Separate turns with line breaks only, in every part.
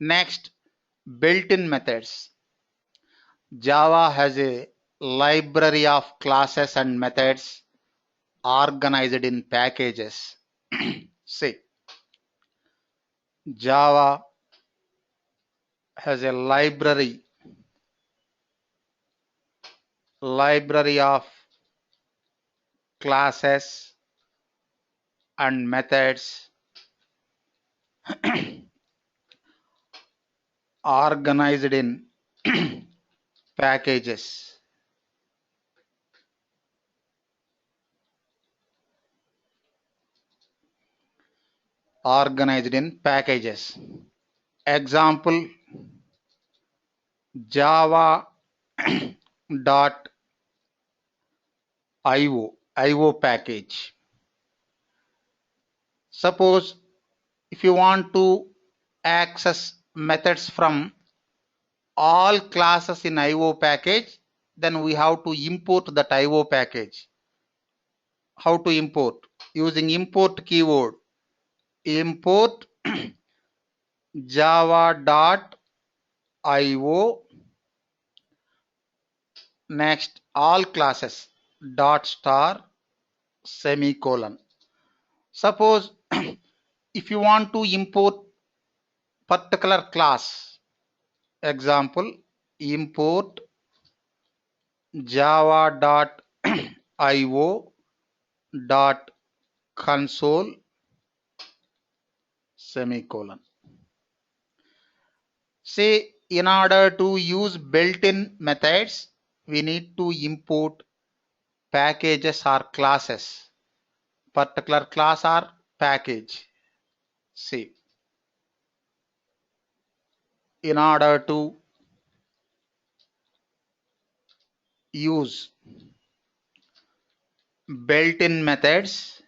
Next, built-in methods. Java has a library of classes and methods organized in packages. See, Java has a library of classes and methods organized in packages. Organized in packages. Example, Java dot IO package. Suppose if you want to access methods from all classes in IO package, then we have to import that IO package. How to import? Using import keyword. Import java.io, next all classes dot star semicolon. Suppose if you want to import particular class, example, import java.io dot console semicolon. Say in order to use built-in methods, we need to import packages or classes. Particular class or package. See, in order to use built-in methods,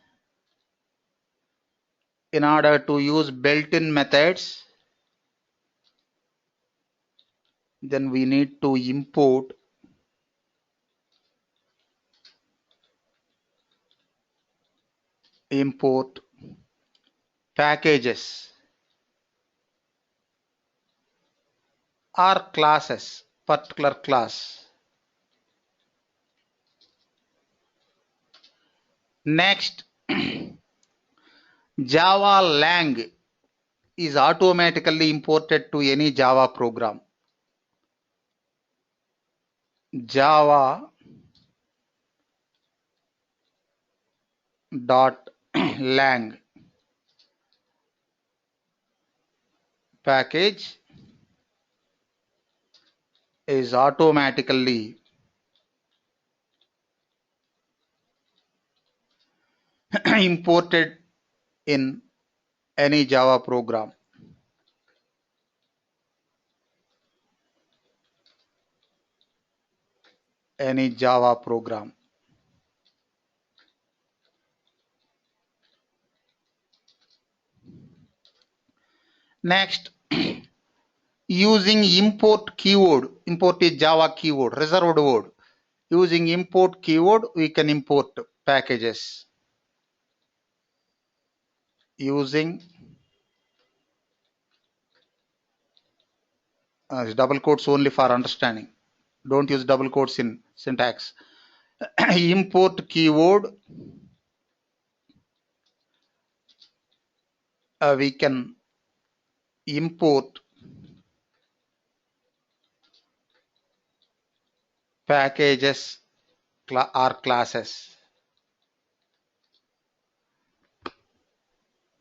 then we need to import packages or classes, particular class. Next, Java lang is automatically imported to any Java program. Java dot lang package is automatically imported in any Java program. Next, using import keyword. Import is Java keyword, reserved word. Using import keyword, we can import packages. Using double quotes only for understanding. Don't use double quotes in syntax. Import keyword, we can import packages or classes.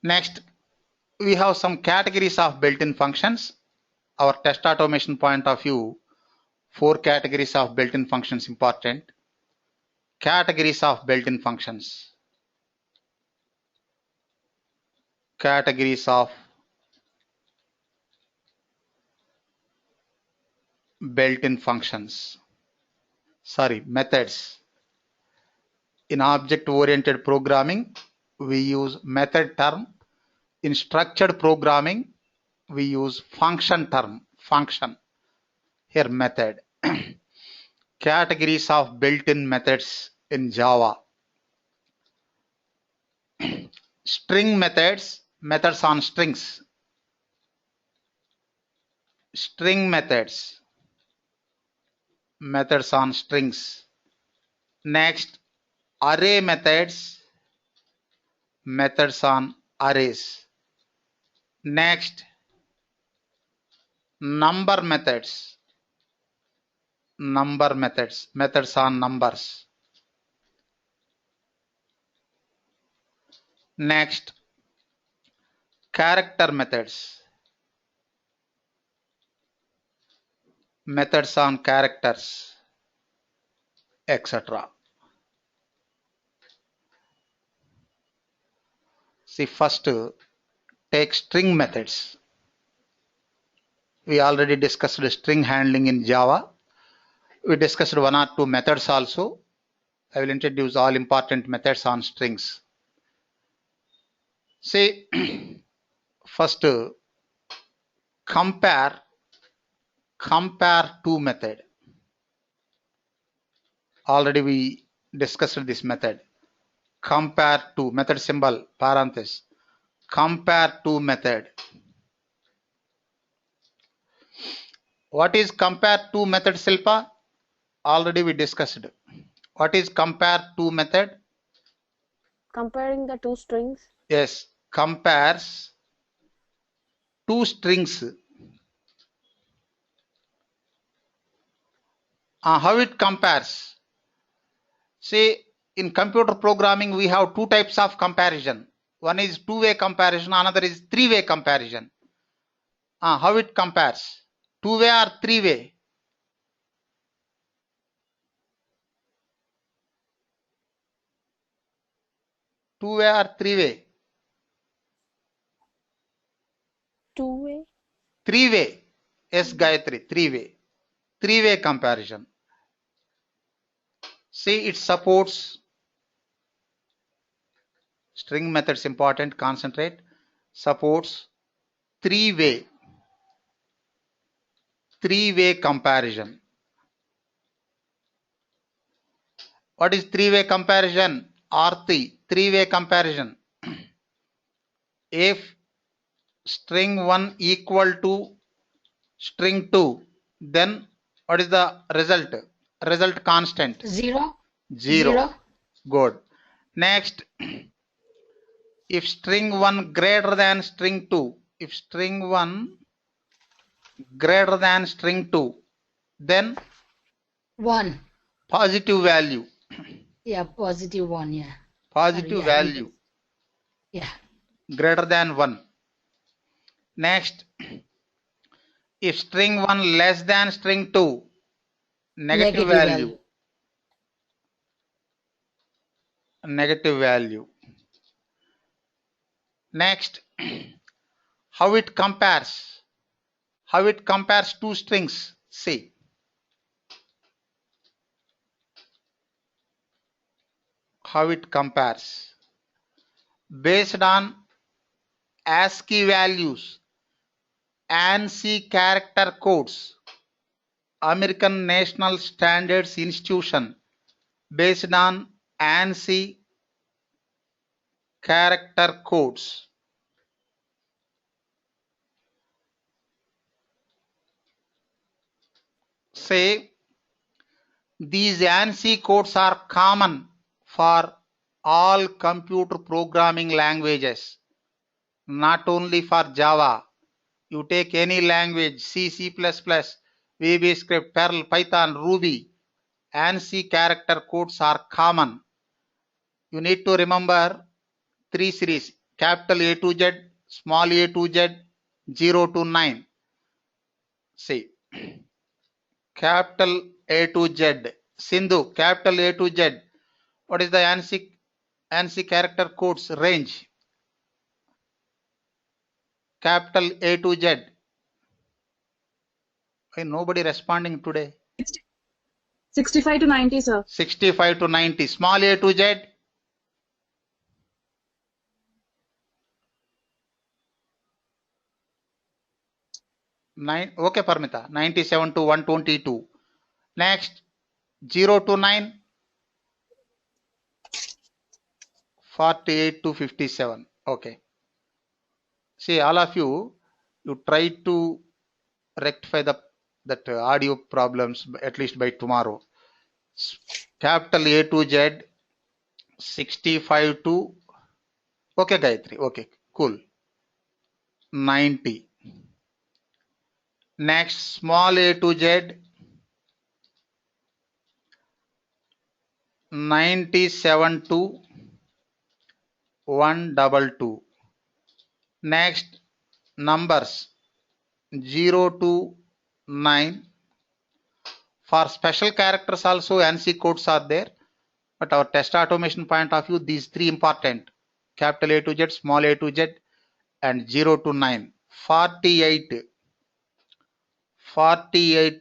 Next, we have some categories of built-in functions. Our test automation point of view, 4 categories of built-in functions important. Categories of built-in functions. Categories of built-in functions. Methods. In object-oriented programming, we use method term. In structured programming, we use function term, function. Here method. Categories of built-in methods in Java. String methods, methods on strings. string methods, methods on strings. Next, array methods, methods on arrays. Next, number methods, number methods, methods on numbers. Next, character methods, methods on characters, etc. See, first take string methods. We already discussed string handling in Java. We discussed one or two methods also. I will introduce all important methods on strings. See, first compare to method. Already we discussed this method. Compare to, method symbol parenthesis, compare to method. What is compare to method, Silpa? Already we discussed. What is compare to method?
Comparing the two strings.
Yes, compares two strings. How it compares? See, in computer programming, we have two types of comparison. One is two-way comparison, another is three-way comparison. How it compares? Two-way or three-way? Two-way or three-way?
Two-way.
Three-way. Yes, Gayatri, three-way. Three-way comparison. See, it supports string methods, important, concentrate, supports three-way comparison. What is three-way comparison? Arthi, three-way comparison. If string 1 equal to string 2, then what is the result? Result constant?
0.
Good. Next, if string 1 greater than string 2, if string 1 greater than string 2, then
1.
positive value.
Yeah, positive 1, yeah.
Positive value.
Yeah.
Greater than 1. Next, if string 1 less than string 2, negative value. Negative value. Next, how it compares? How it compares two strings? See. How it compares? Based on ASCII values, ANSI character codes, American National Standards Institution, based on ANSI character codes. Say, these ANSI codes are common for all computer programming languages, not only for Java. You take any language, C, C++, VB Perl, Python, Ruby, ANSI character codes are common. You need to remember three series, capital A to Z, small a to Z, 0 to 9. See, capital A to Z, Sindhu, capital A to Z. What is the ANSI character codes range? Capital A to Z. Why nobody responding today?
65 to 90, sir.
65 to 90. Small a to Z. 9. Okay, Parmita. 97 to 122. Next, 0 to 9. 48 to 57. Okay. See, all of you, you try to rectify that audio problems at least by tomorrow. Capital A to Z, 65 to, okay Gayatri, okay, cool, 90. Next, small a to Z, 97 to 122. Next, numbers 0 to 9. For special characters also ANSI codes are there, but our test automation point of view, these three important: capital A to Z, small a to Z, and 0 to 9. 48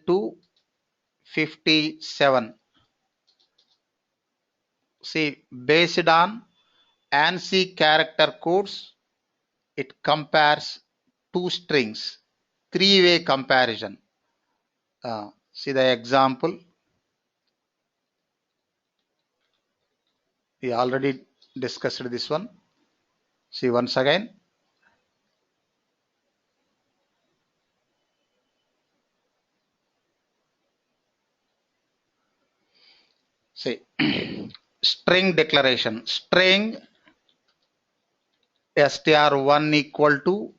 to 57. See, based on ANSI character codes, it compares two strings, three-way comparison. See the example. We already discussed this one. See once again. See, string declaration. String str1 equal to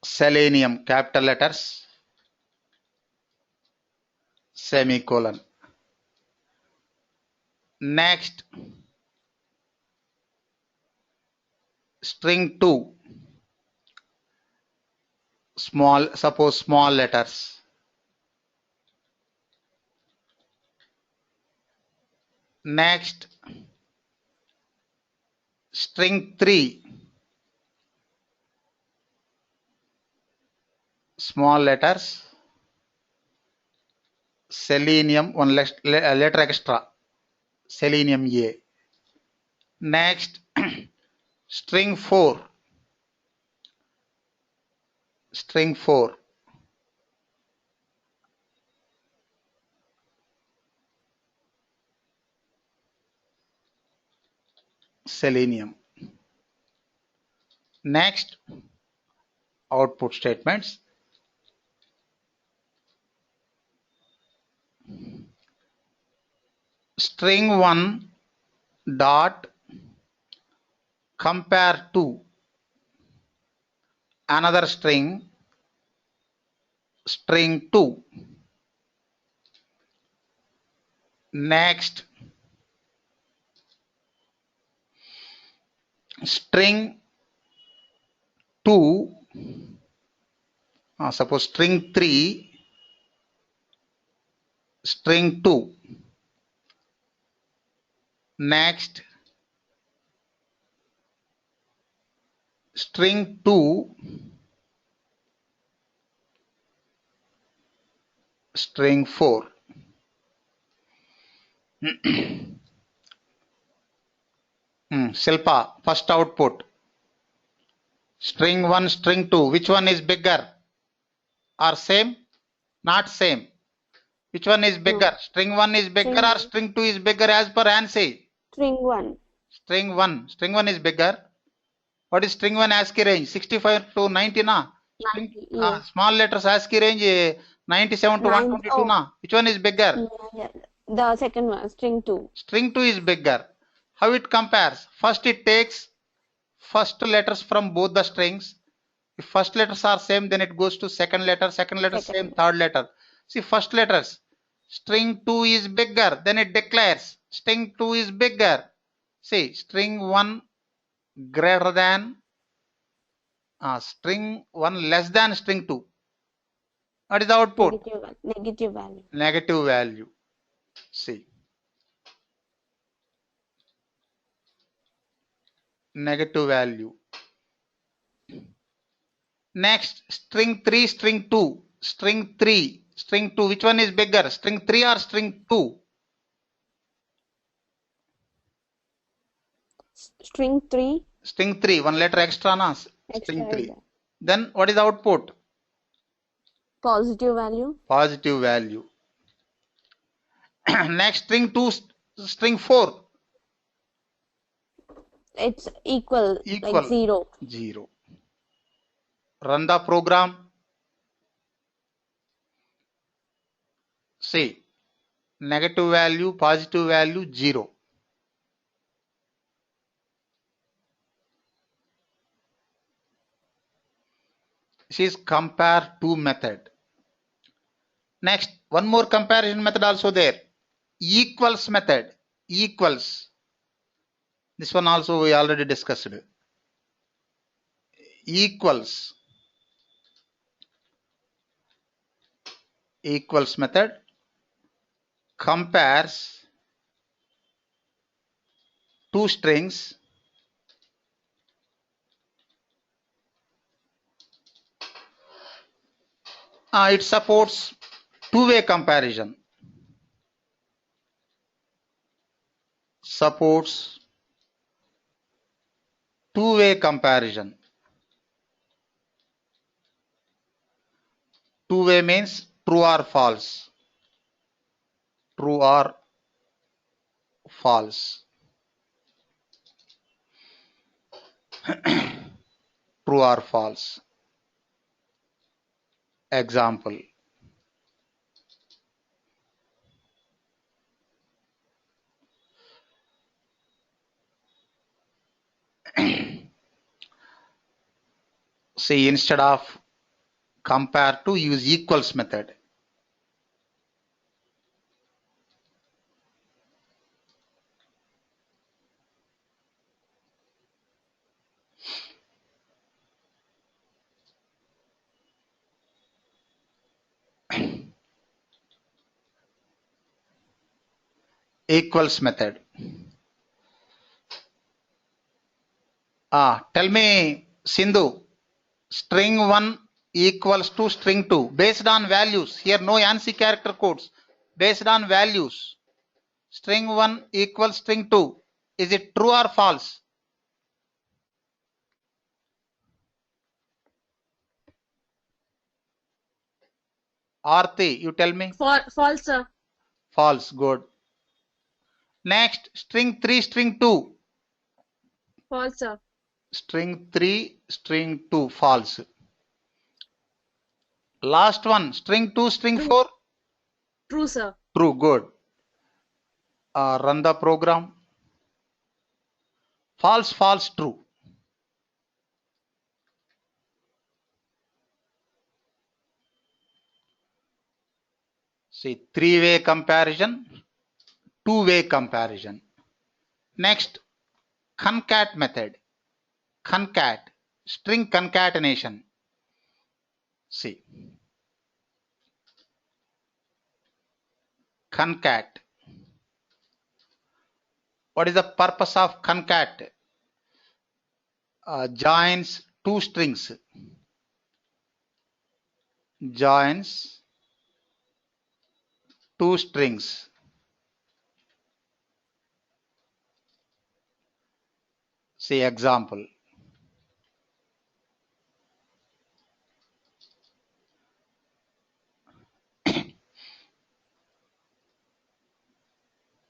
selenium, capital letters, semicolon. Next, string 2, suppose small letters. Next, string 3, small letters, selenium, one letter extra, selenium A. Next, string 4, selenium. Next, output statements. String 1 dot compare to another string, string 2. Next, string 2, suppose string 3, string 2. Next, string 2, string 4. Shilpa, first output. String 1, string 2. Which one is bigger? Or same? Not same. Which one is bigger?
No.
String 1 is bigger
String
or
one.
string 2 is bigger as per ANSI?
String 1.
String 1. String 1 is bigger. What is string 1 ASCII range? 65 to 90 na? String,
90, yes.
small letters ASCII range 97 to 122 na? Which one is bigger?
Yeah. The second one, string 2.
String 2 is bigger. How it compares? First it takes first letters from both the strings. If first letters are same, then it goes to second letter same, third letter. See, first letters. String 2 is bigger, then it declares string 2 is bigger. See, string 1 greater than string 1 less than string 2. What is the output?
Negative value.
Negative value. See. Negative value. Next, string 3, string 2. String 3, string 2. Which one is bigger? String 3 or string 2?
String 3.
String 3, one letter extra na? String 3.
Extra.
Then what is the output?
Positive value.
Positive value. Next, string 2, string 4.
It's equal. Like 0.
0. Run the program. See, negative value, positive value, 0. This is compare to method. Next, one more comparison method also there. Equals method. Equals. This one also we already discussed. Equals. Equals method compares two strings it supports two-way comparison. Supports two-way comparison. Two-way means true or false. True or false. True or false. Example. See, instead of compare to, use equals method. Equals method. Tell me, Sindhu, string 1 equals to string 2 based on values. Here no ANSI character codes. Based on values. String 1 equals string 2. Is it true or false? Aarti, you tell me.
False, sir.
False, good. Next, string 3, string 2.
False, sir.
String 3, string 2, false. Last one, string 2, string 4.
True, sir.
True, good. Run the program. False, false, true. See, three-way comparison, two-way comparison. Next, concat method. Concat, string concatenation. See, concat. What is the purpose of concat? Joins two strings. Joins two strings. See example.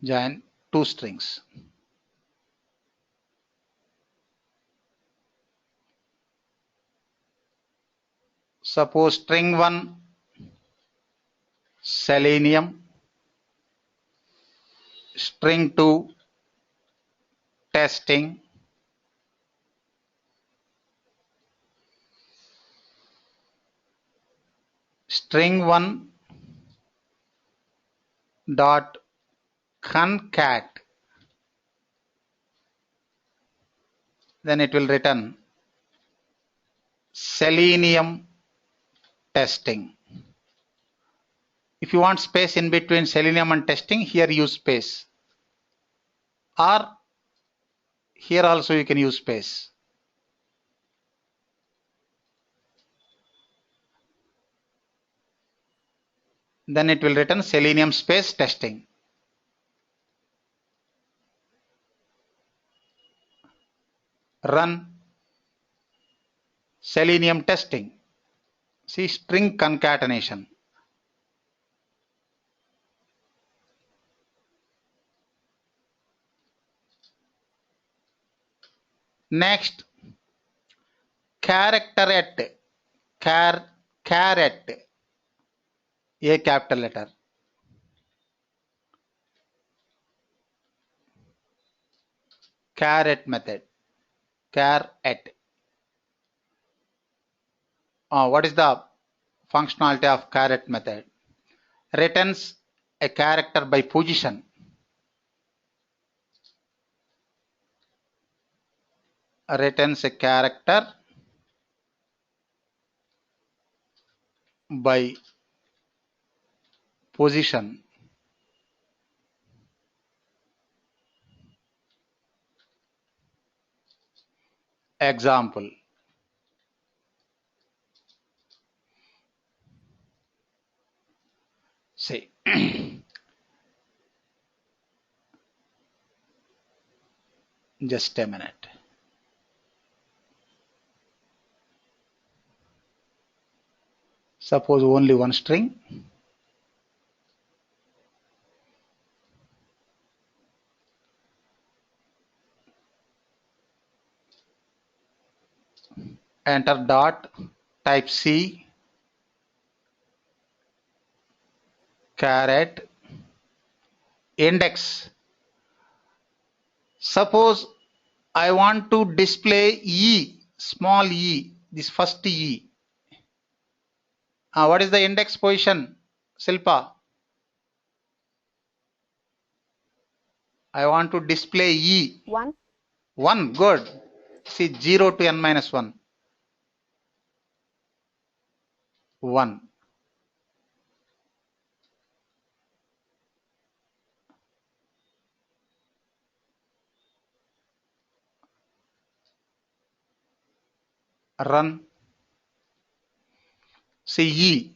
Join two strings. Suppose string 1 selenium, string 2 testing, string 1 dot concat, then it will return selenium testing. If you want space in between selenium and testing, here use space, or here also you can use space. Then it will return selenium space testing. Run selenium testing. See, string concatenation. Next, character at Caret, A capital letter. Caret method. Caret. What is the functionality of caret method? Returns a character by position. Returns a character by position. Example. Say just a minute. Suppose only one string. Enter dot, type C, caret, index. Suppose I want to display E, small e, this first E. What is the index position, Silpa? I want to display E.
1.
1, good. See 0 to n minus 1. 1. Run. See E.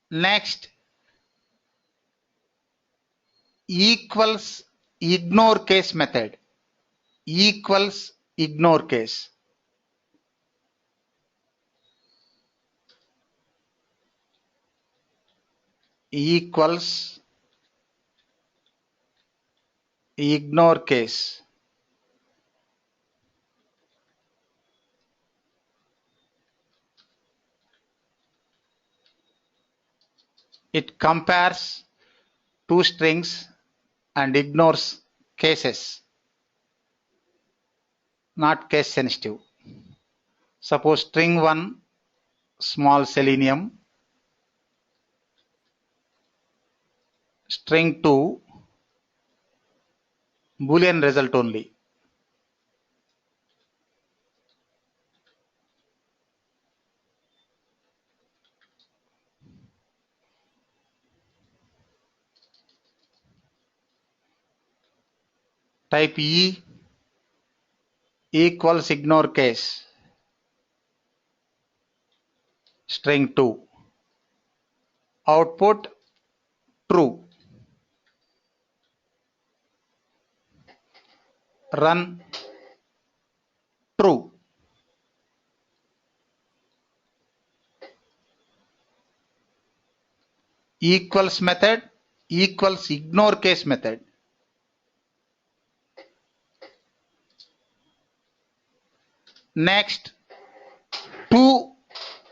Next, equals ignore case method. Equals ignore case. Equals ignore case. It compares two strings and ignores cases, not case sensitive. Suppose string 1, small selenium, string 2, Boolean result only. Type E equals ignore case, string 2. Output true. Run. True. Equals method equals ignore case method. Next, 2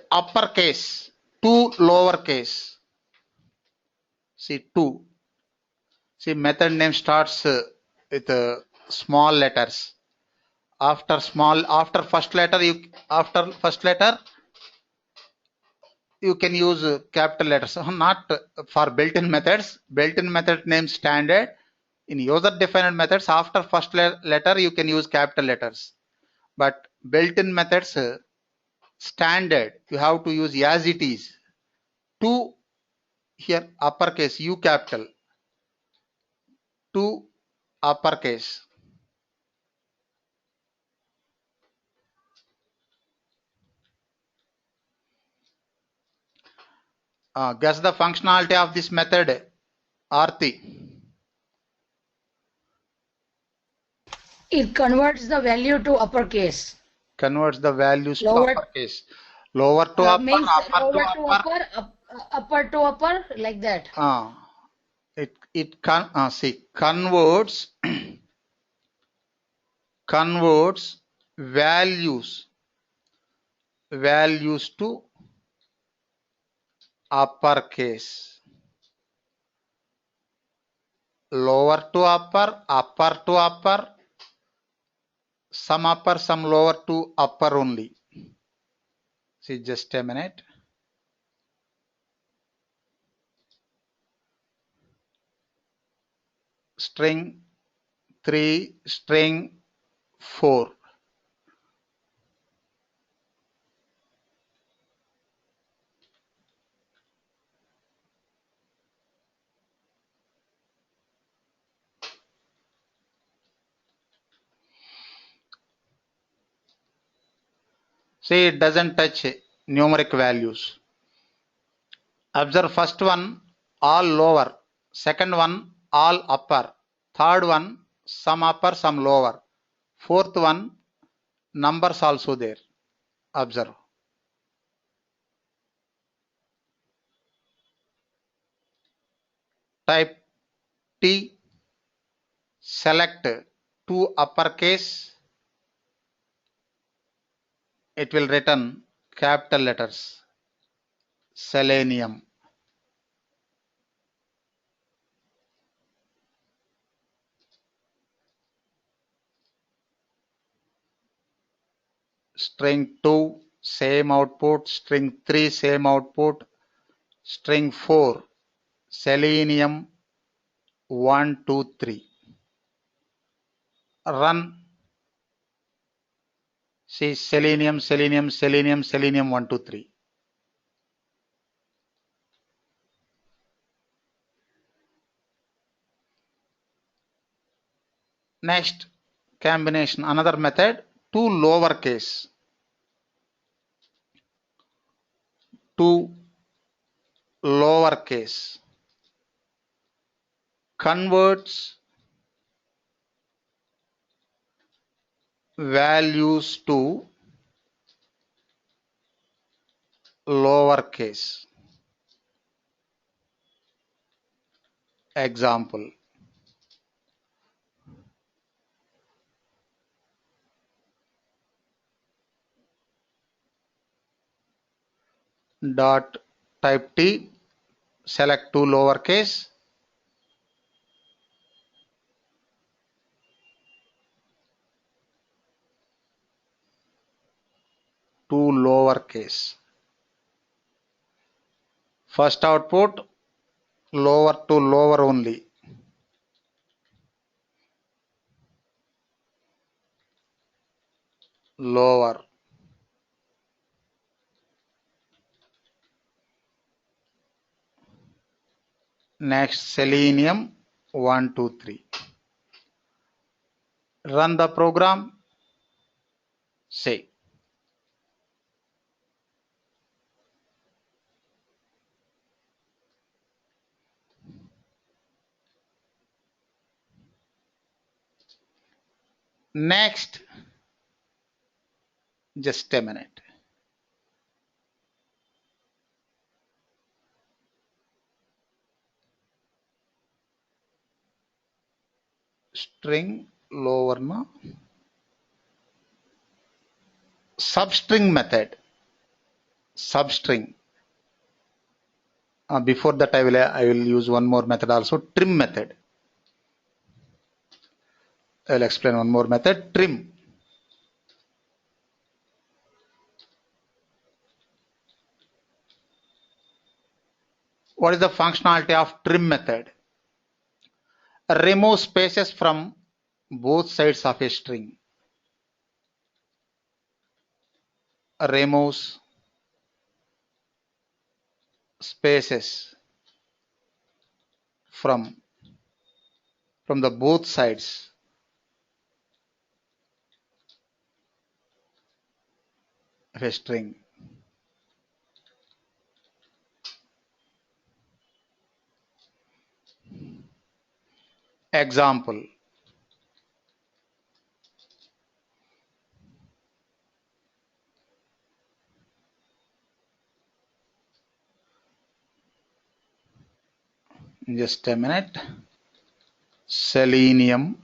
uppercase, 2 lowercase. See 2. See method name starts with small letters. After first letter you can use capital letters. Not for built-in methods. Built-in method name standard. In user-defined methods, after first letter you can use capital letters. But built-in methods standard, you have to use as it is. 2 here uppercase, U capital. 2 uppercase. Guess the functionality of this method, Aarti.
It converts the value to uppercase.
Converts the values
Lower-
to uppercase. Lower to upper,
Means
upper to
lower to
upper.
upper, upper to upper, like that.
It can see converts converts values to uppercase, lower to upper to upper, some upper, some lower to upper only. See, just a minute. String 3, string 4. See, it doesn't touch numeric values. Observe first one, all lower. Second one, all upper. Third one, some upper, some lower. Fourth one, numbers also there. Observe. Type T, select two uppercase. It will return capital letters. Selenium. String 2, same output. String 3, same output. String 4, selenium 1, 2, 3. Run. See, selenium, selenium, selenium, selenium 1, 2, 3. Next combination, another method, two lowercase. Two lowercase converts values to lowercase. Example. Dot type T, select two lowercase. Two lowercase. First output, lower to lower only. Lower. Next, selenium 1, 2, 3. Run the program. Say. Next, just a minute. String lower na substring method. Substring. Before that, I will use one more method also. Trim method. I will explain one more method. Trim. What is the functionality of trim method? Remove spaces from both sides of a string. Removes spaces from the both sides of a string. Example. Just a minute. Selenium.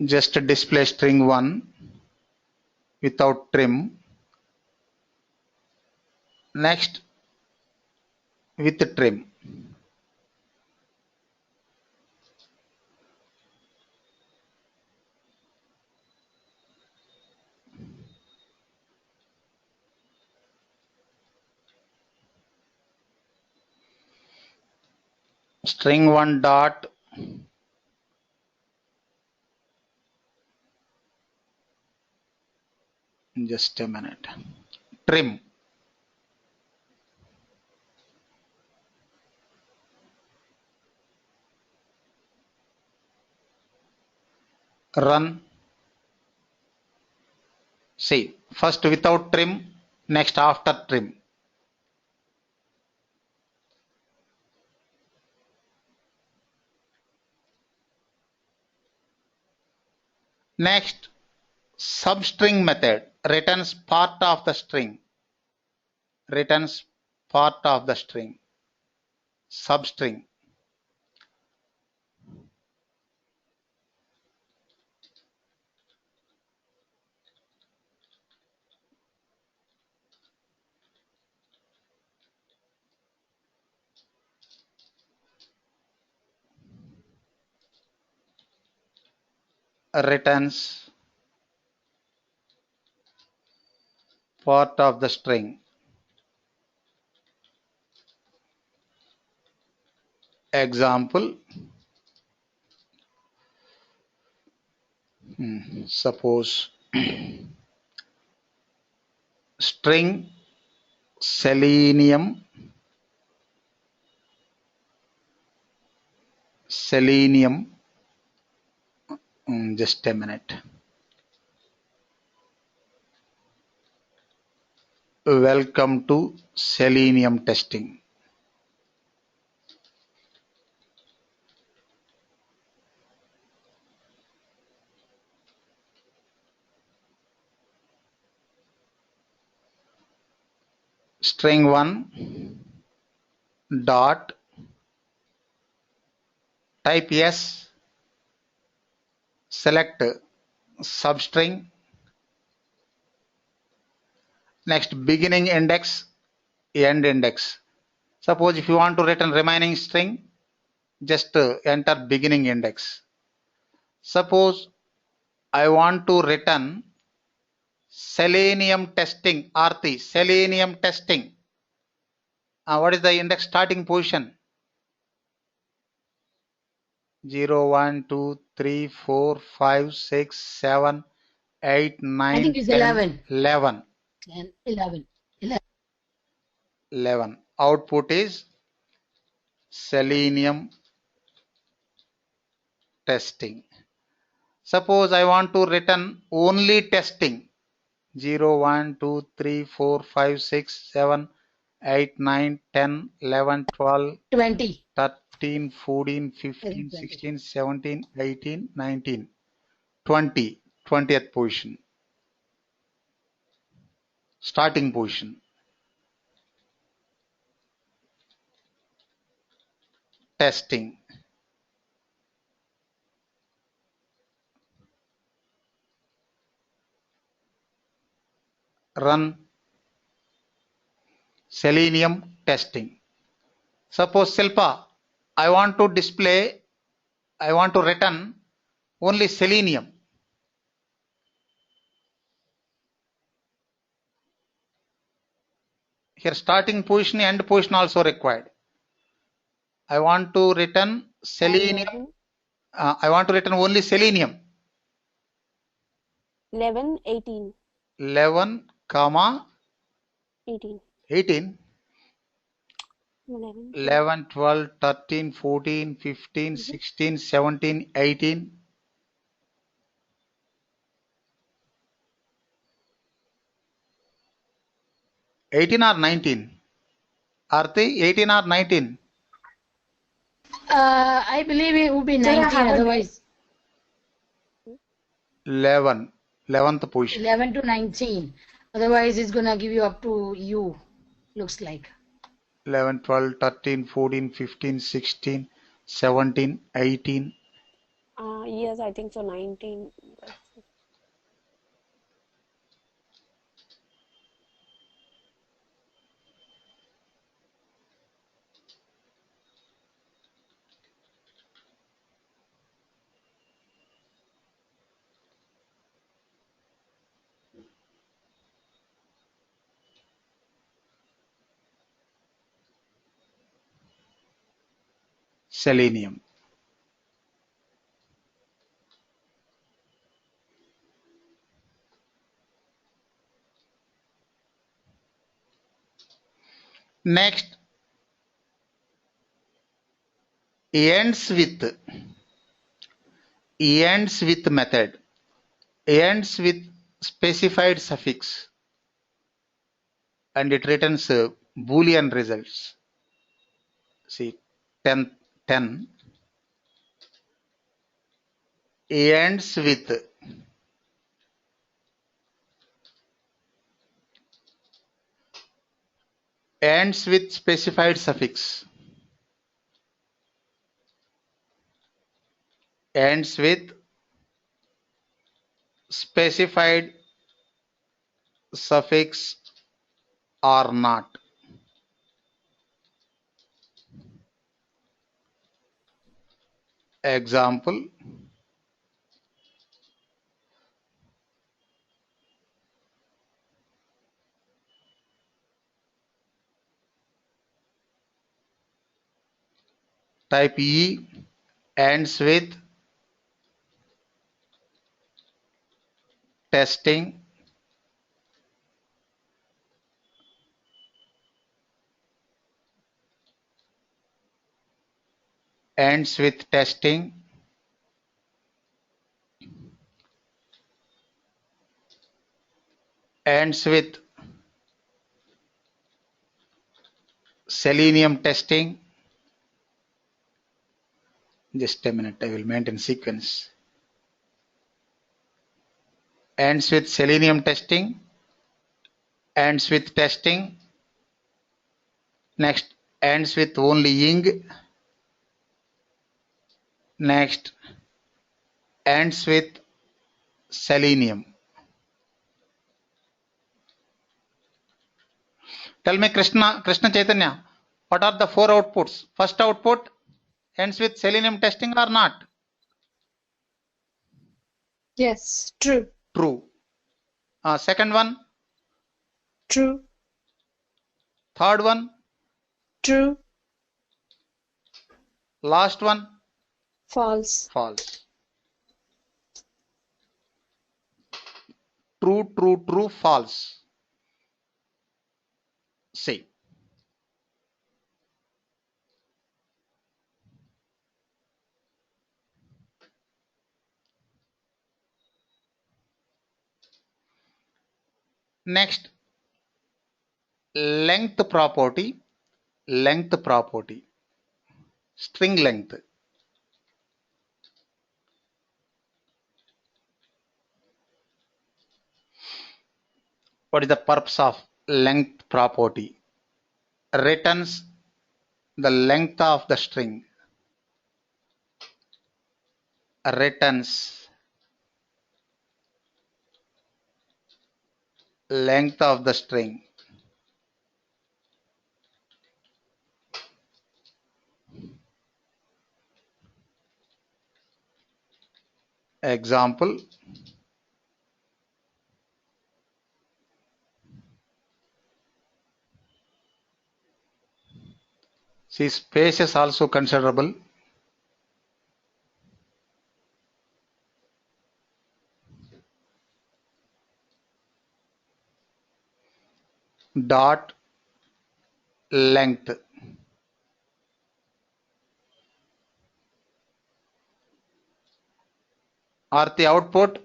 Just display string 1 without trim. Next, with trim. String 1 dot just a minute. Trim. Run. See, first without trim, next after trim. Next, substring method returns part of the string. Returns part of the string. Substring. Returns part of the string. Example, suppose string selenium just a minute. Welcome to Selenium testing. String 1 dot type yes, select substring, next beginning index, end index. Suppose if you want to return remaining string, just enter beginning index. Suppose I want to return Selenium testing, Arthi, Selenium testing. What is the index starting position? 0, 1, 2, 3, 4, 5, 6, 7, 8, 9,
I think it's
10,
11.
11.
11.
11. Output is Selenium testing. Suppose I want to return only testing. 0, 1, 2, 3, 4, 5, 6, 7, 8, 9, 10, 11, 12,
20.
13, 14, 15, 16, 17, 18, 19, 20. 20th position. Starting position. Testing. Run Selenium testing. Suppose Silpa, I want to return only Selenium. Here starting position, end position also required. I want to return Selenium. I want to return only Selenium.
11, 18.
11,
18.
18.
11.
11, 12, 13, 14, 15, 16, 17, 18. 18 or 19? Arthi, 18 or 19?
I believe it would be 19 otherwise.
11. 11th position.
11 to 19. Otherwise, it's gonna give you up to U. Looks like
11, 12, 13, 14, 15, 16, 17, 18.
Yes, I think so. 19.
Selenium. Next, ends with method. Ends with specified suffix and it returns Boolean results. See, 10, 10 ends with specified suffix. Ends with specified suffix or not. Example, type E ends with testing, ends with testing, ends with Selenium testing. Just a minute, I will maintain sequence. Ends with Selenium testing, ends with testing, next ends with only ing, next ends with Selenium. Tell me, Krishna Chaitanya, what are the 4 outputs? First output ends with Selenium testing or not?
Yes. True.
True. Second one,
True.
third one,
True.
last one,
False.
false. True, true, true, false. See. Next, length property, string length. What is the purpose of length property? Returns the length of the string. Returns length of the string. Example, see, space is also considerable. Dot length. Or the output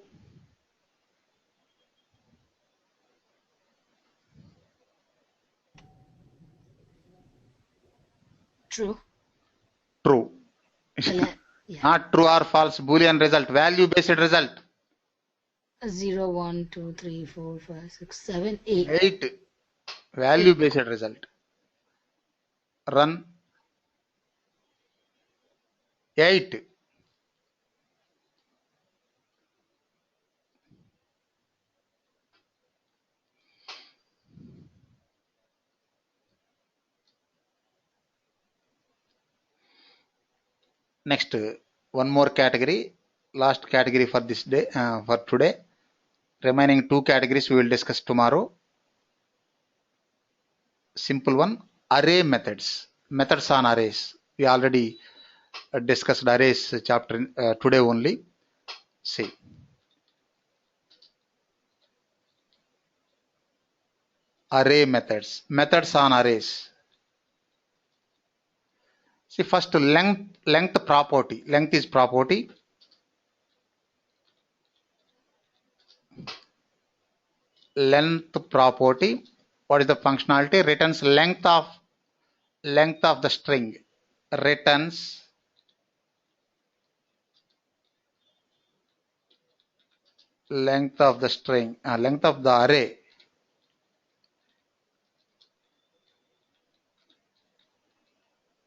true.
true.
Yeah.
Not true or false, Boolean result, value based result.
0, 1, 2, 3, 4, 5, 6, 7, 8.
8. Value based result. Run. 8. Next, one more category, last category for this day, for today. Remaining 2 categories we will discuss tomorrow. Simple one, array methods. Methods on arrays. We already discussed arrays chapter today only. See. Array methods. Methods on arrays. See, first length property. Length is property. Length property. What is the functionality? Returns length of the string. Returns length of the string, length of the array.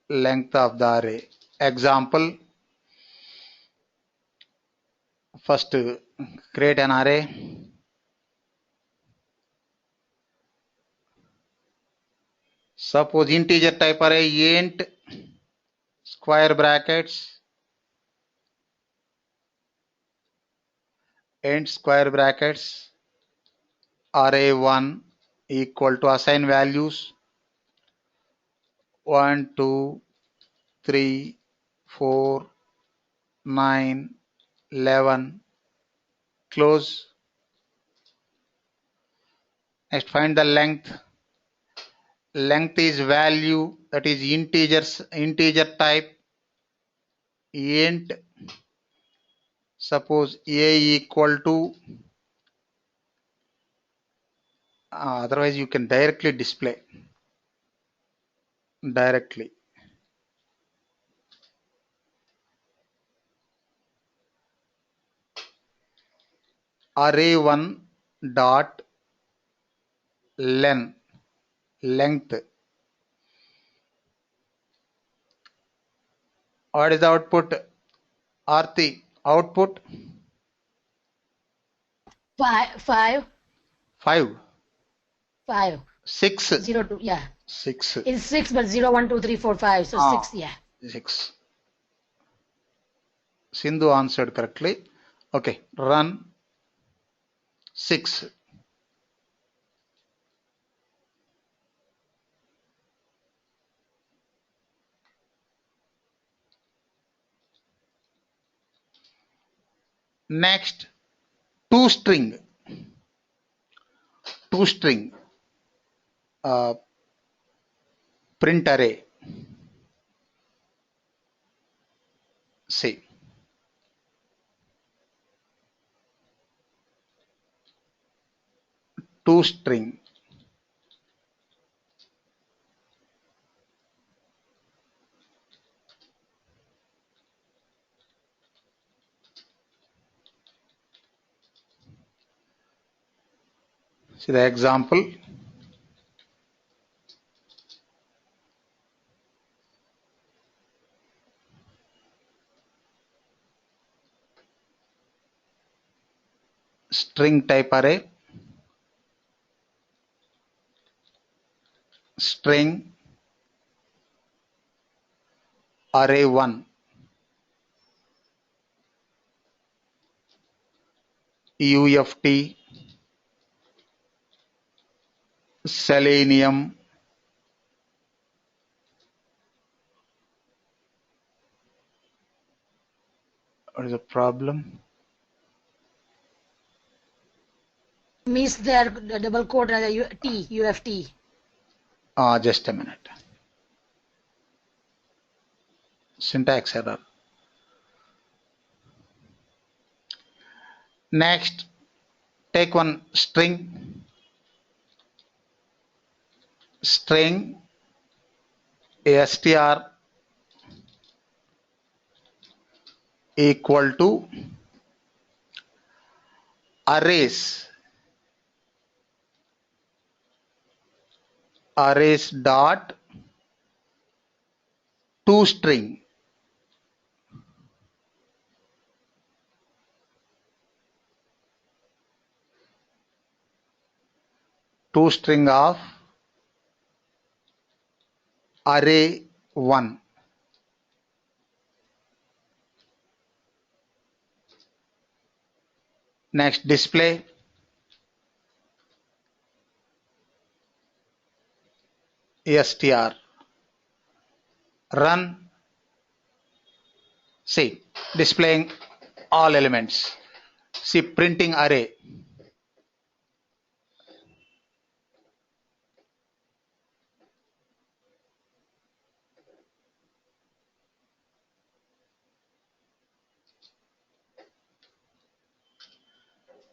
Length of the array. Example, first create an array. Suppose integer type array, int, square brackets, int square brackets, array1 equal to assign values 1, 2, 3, 4, 9, 11, close. Next, find the length. Length is value, that is integer type, int. Suppose a equal to, otherwise you can directly display directly. Array1 dot length. What is the output? Arti, output
5,
5,
5,
6,
0, 2, yeah.
6,
It's 6, but 0, 1, 2, 3, 4, 5. So 6, yeah.
6. Sindhu answered correctly. Okay, run 6. Next, toString. Print array. See. toString. See the example. String type array. String array1 UFT Selenium what is the problem?
Miss there, the double quote and the UFT.
Just a minute. Syntax error. Next, take one string str equal to arrays. Arrays dot toString. ToString of array1. Next, display str. Run. See, displaying all elements. See, printing array.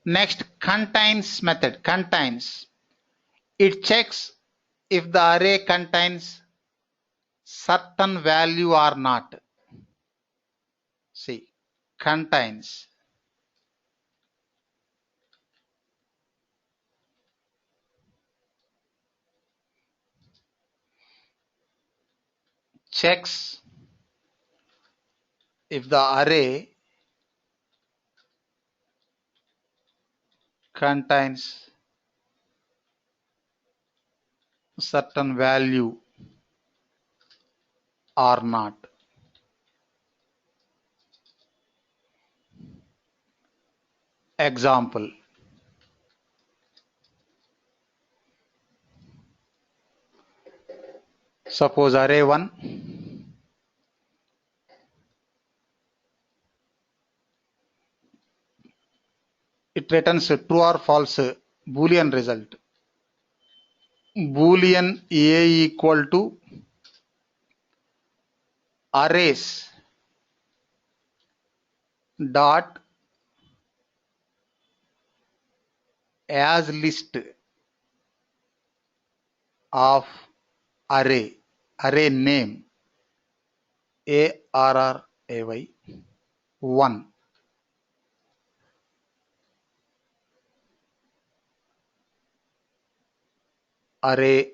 Next, contains method. Contains. It checks if the array contains certain value or not. See, contains. Checks if the array contains certain value or not. Example. Suppose array1 it returns a true or false Boolean result. Boolean A equal to arrays dot as list of array name array 1. Array,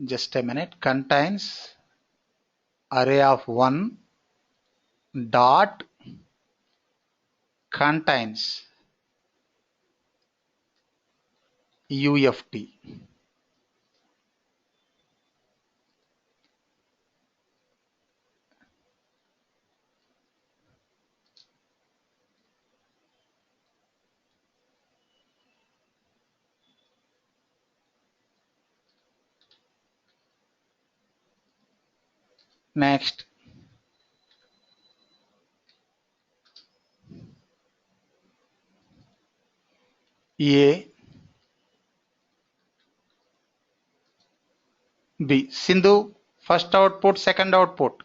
just a minute, contains array of 1 dot contains UFT. Next, A, B. Sindhu, first output, second output.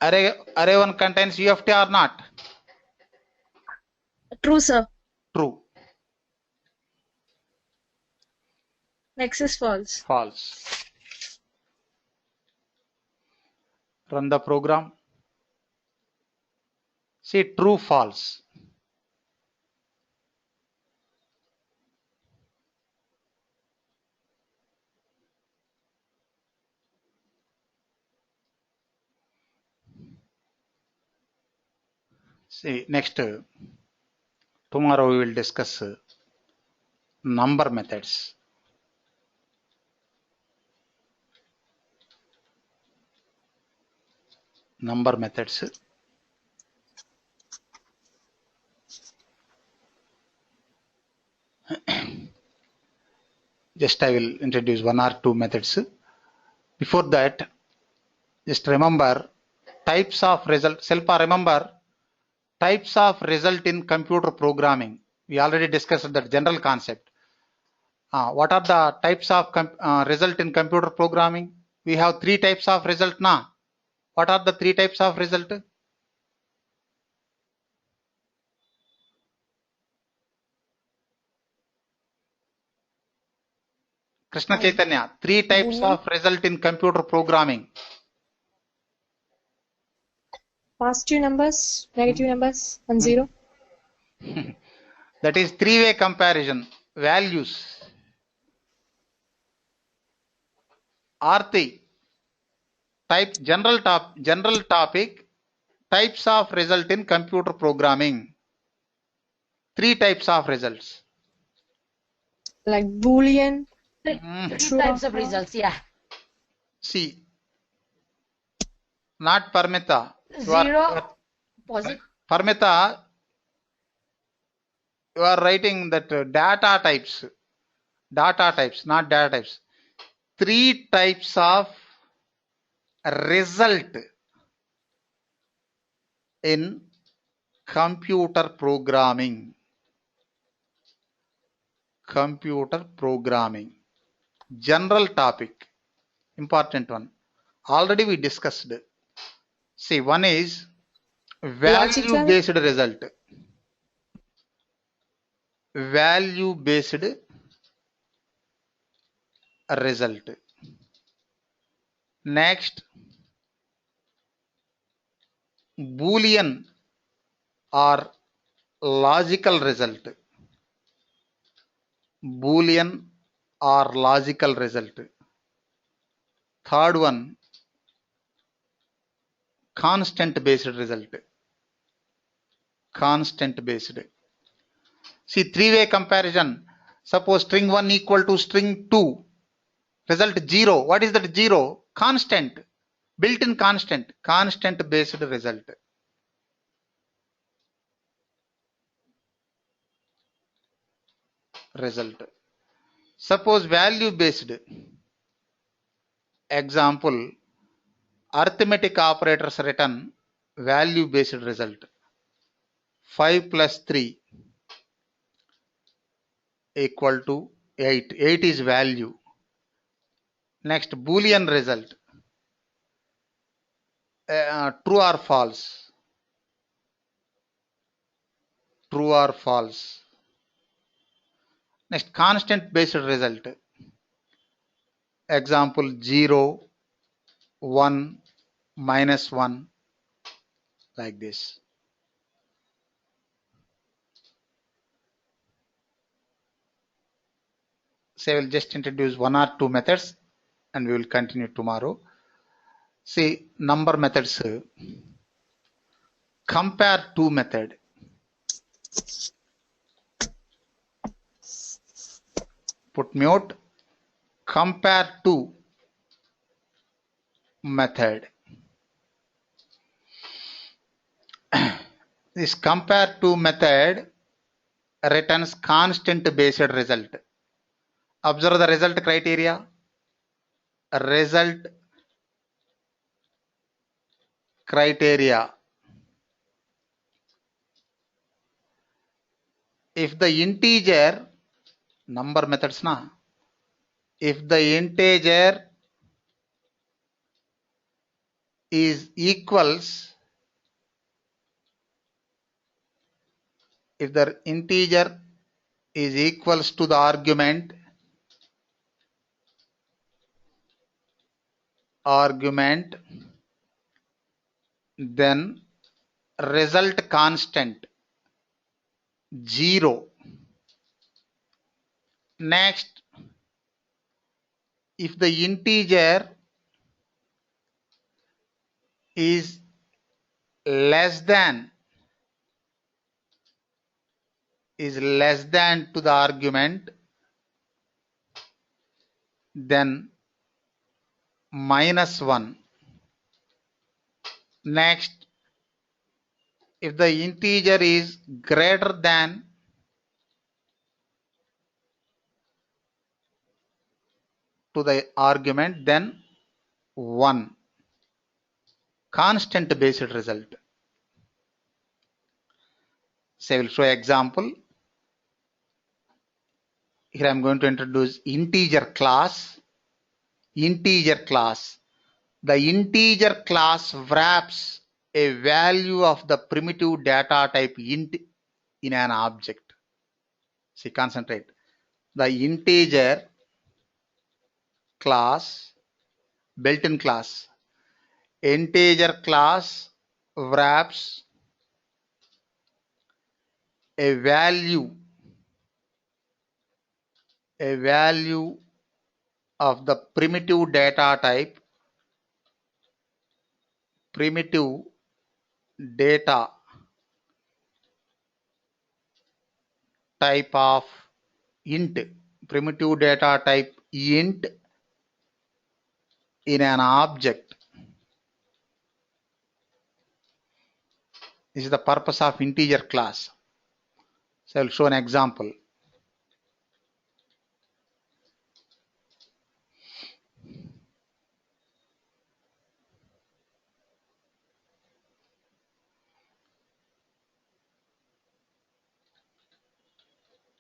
Array 1 contains UFT or not?
True, sir.
True.
Next is false.
False. Run the program. See, true, false. See, next, tomorrow we will discuss number methods. Number methods. Just I will introduce one or two methods. Before that, just remember types of result. Selpa, remember types of result in computer programming. We already discussed that general concept. What are the types of result in computer programming? We have three types of result now. What are the three types of result? Krishna Chaitanya, three types
Boolean.
of result in computer programming.
Positive numbers, negative numbers, and zero.
That is three-way comparison. Values. Aarti, type general topic, types of result in computer programming. Three types of results.
Like Boolean,
Two
true
types
or
of results, yeah.
See, not Parmita.
Zero, positive.
Parmita, you are writing that data types, not data types. Three types of result in computer programming. General topic, important one. Already we discussed. See, one is value based result. Value based result. Next, Boolean or logical result. Boolean or logical result. Third one, constant based result. Constant based. See, three-way comparison. Suppose string 1 equal to string 2. Result 0. What is that 0? Constant. Built-in constant. Constant based result. Suppose value based. Example, arithmetic operators written value based result. 5 plus 3 equal to 8. 8 is value. Next, Boolean result. True or false. True or false. Next, constant based result. Example 0, 1, -1, like this. So I will just introduce one or two methods and we will continue tomorrow. See, number methods. Compare to method. Put mute. Compare to method. This compare to method returns constant based result. Observe the result criteria. Result criteria. If the integer, number methods na, if the integer is equals, if the integer is equals to the argument, then result constant 0. Next, if the integer is less than to the argument, then -1. Next, if the integer is greater than to the argument, then 1. Constant based result. So I will show example. Here I am going to introduce integer class. Integer class. The integer class wraps a value of the primitive data type int in an object. See, concentrate. The integer class, built-in class. Integer class wraps a value of the primitive data type of int in an object. This is the purpose of integer class. So I'll show an example.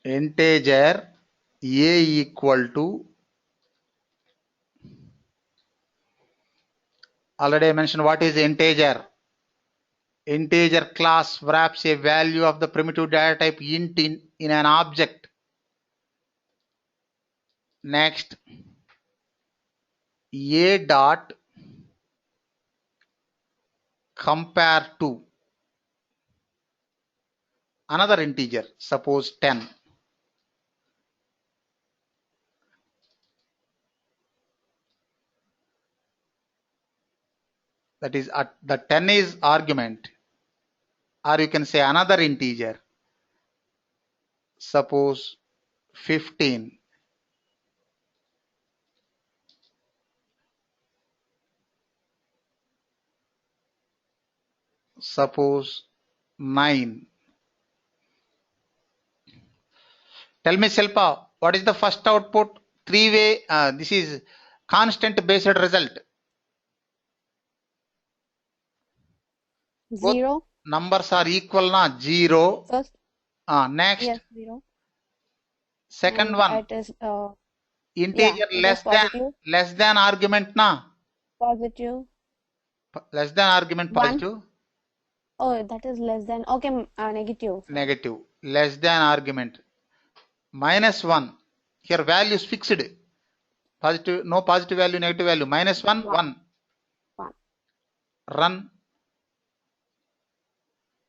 Integer a equal to, already I mentioned what is integer. Integer class wraps a value of the primitive data type int in an object. Next, a dot compare to another integer, suppose 10. That is, the 10 is argument, or you can say another integer, suppose 15. Suppose 9. Tell me, Shilpa, what is the first output? Three-way, this is constant based result. Both
0.
numbers are equal, na? 0.
First,
Next,
yes, 0.
second
And
one,
it is,
integer
it is positive.
less than argument, na?
Positive.
Less than argument
1.
positive.
Oh, that is less than. Okay, negative.
Negative. Less than argument. Minus 1. Here value is fixed. Positive, no positive value, negative value. Minus 1, 1.
1.
Run.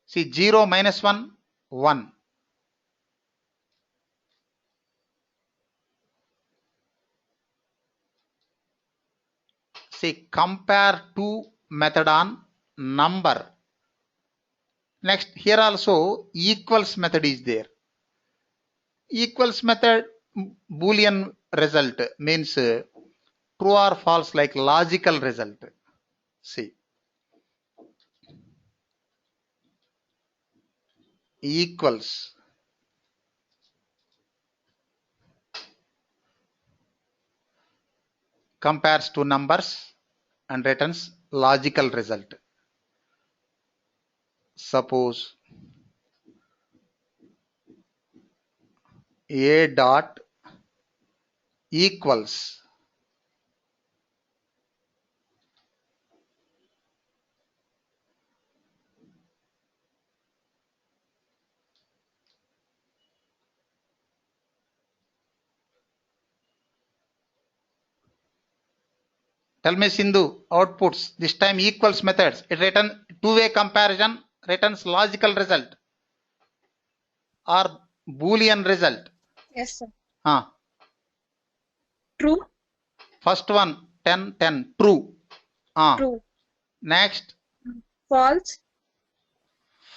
See, 0 minus 1, 1. See, compare to method on number. Next, here also equals method is there. Equals method Boolean result means true or false, like logical result. See, equals compares two numbers and returns logical result. Suppose a dot equals tell me Sindhu outputs this time equals methods. It returns two-way comparison, returns logical result or Boolean result.
Yes, sir.
True.
First one 10 10 true.
True.
Next
False.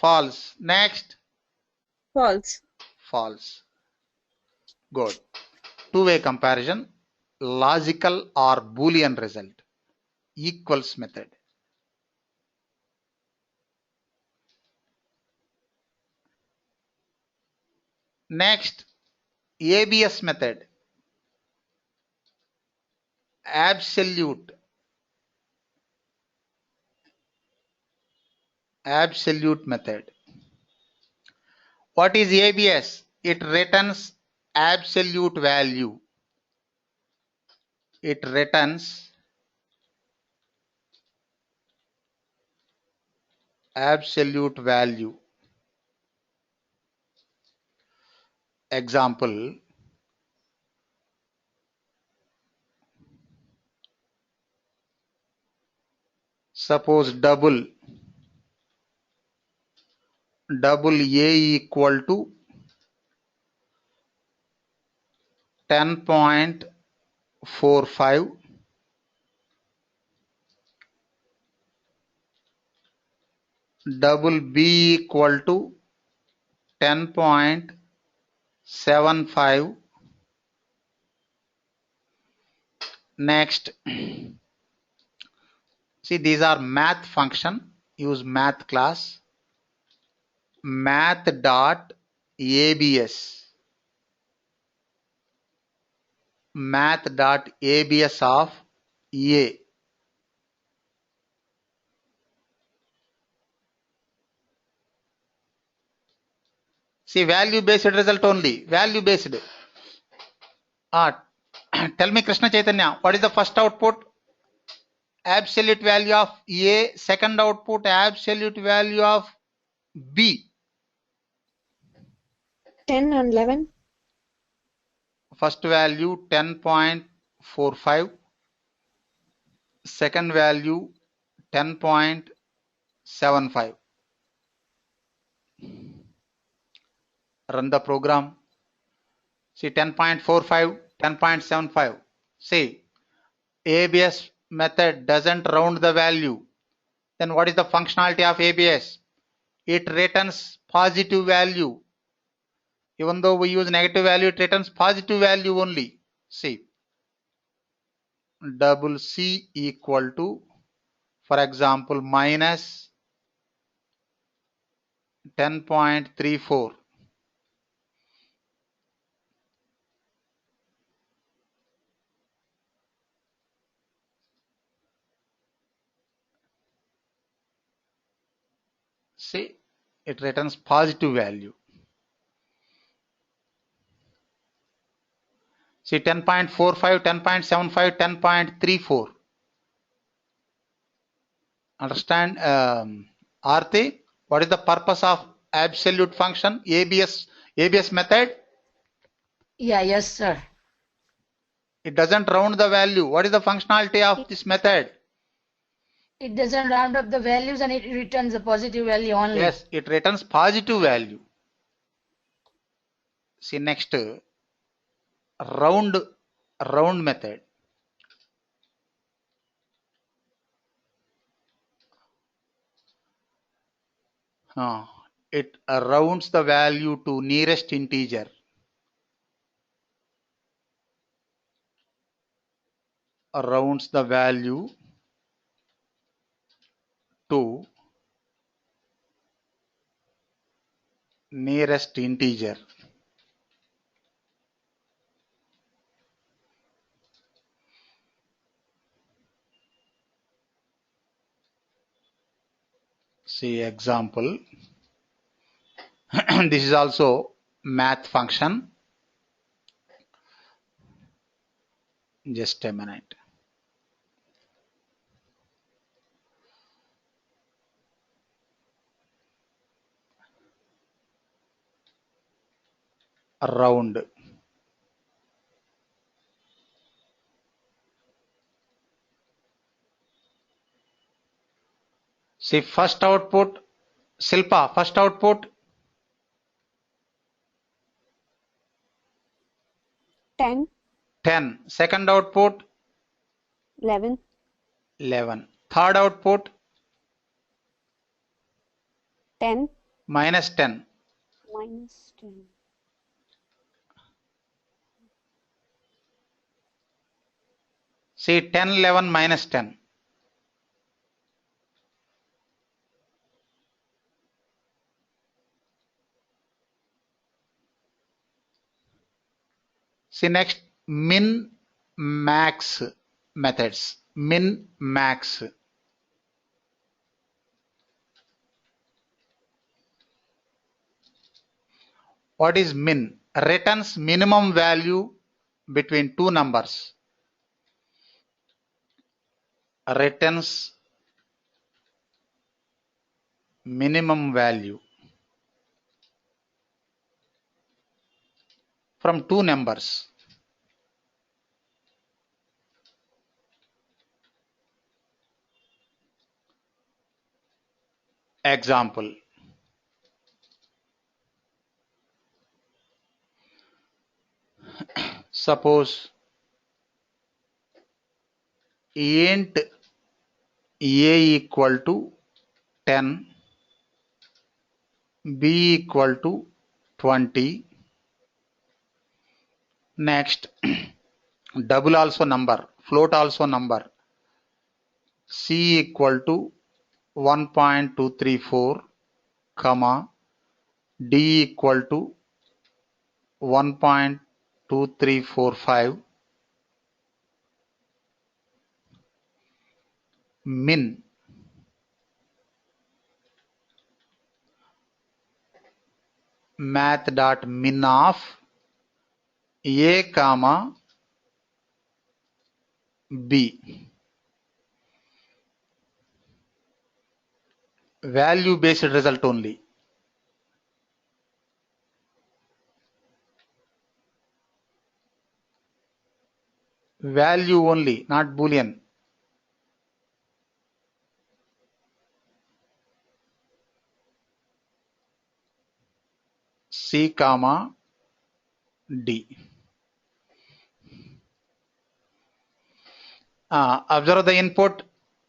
false. Next
False.
false. Good. Two-way comparison, logical or Boolean result. Equals method. Next, ABS method. Absolute method. What is ABS? It returns absolute value. It returns absolute value. Example, suppose double double A equal to 10.45, double B equal to 10.75. Next, see, these are math function. Use math class. Math dot abs. Math dot abs of A. See, value based result only. Value based. Tell me, Krishna Chaitanya, what is the first output? Absolute value of A. Second output, absolute value of B.
10 and 11.
First value 10.45. Second value 10.75. Run the program. See, 10.45, 10.75. See, ABS method doesn't round the value. Then what is the functionality of ABS? It returns positive value. Even though we use negative value, it returns positive value only. See, double C equal to, for example, minus 10.34. See, it returns positive value. See, 10.45, 10.75, 10.34. Understand, Aarti? What is the purpose of absolute function, ABS method?
Yeah, yes, sir.
It doesn't round the value. What is the functionality of this method?
It doesn't round up the values and it returns a positive value only.
Yes, it returns positive value. See, next, round method. It rounds the value to nearest integer. Rounds the value to nearest integer. See example. This is also math function. Just a minute. Round. See, first output, Silpa, first output
10,
10. Second output
11,
11. Third output
10,
minus 10.
minus 10.
See, 10, 11 minus 10. See, next, min max methods. Min max. What is min? Returns minimum value between two numbers. Returns minimum value from two numbers. Example. Suppose int a equal to 10, b equal to 20. Next, double also number, float also number, c equal to 1.234, comma, d equal to 1.2345, min math.min of a comma b. Value based result only. Value only, not boolean. C comma D. Observe the input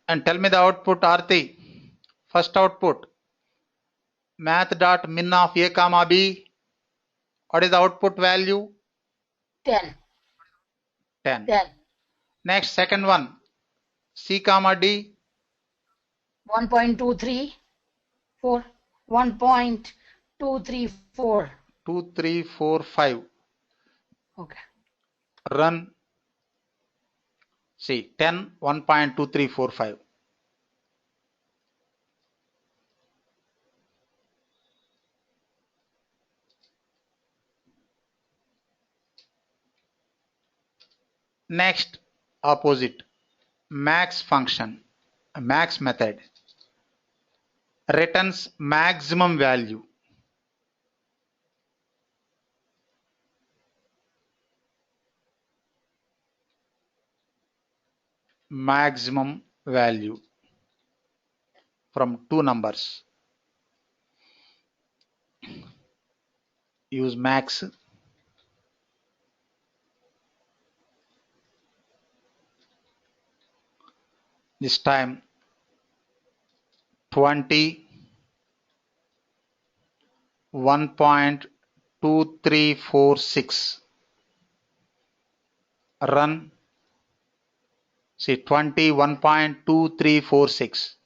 and tell me the output, Aarti. First output, math.min of a comma b. What is the output value?
10.
10.
10.
Next, second one, C comma D.
1.234. 1.234.
2345.
Okay.
Run. See, 10, 1.2345. Next, opposite, max function, max method, returns maximum value. Maximum value from two numbers. Use max. This time 20, 1.2346. Run. See, 20, 1.2346.